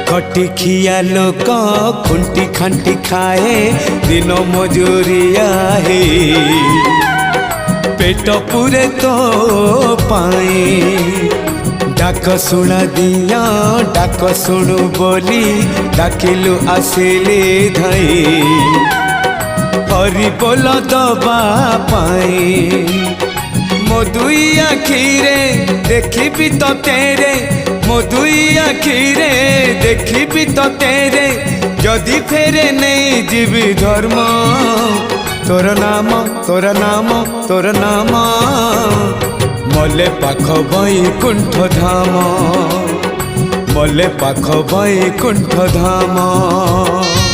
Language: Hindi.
खटी खिया लोक खुंटी खांटी खाए दिन मजूरिया है पेट पूरे तो पाए डाक शुणा दिया डाक शुणु बोली डाकिलु आसिले धाई हरि बोल दबा पाए मो दुई आखिरे देखी तो तेरे मो दुई आखिरे देखी तो तेरे जदि फेरे नहीं जीवी धर्म तोर नाम तोर नाम तोर नाम मले पाख बैकुंठ धाम मले पाख बैकुंठ धाम।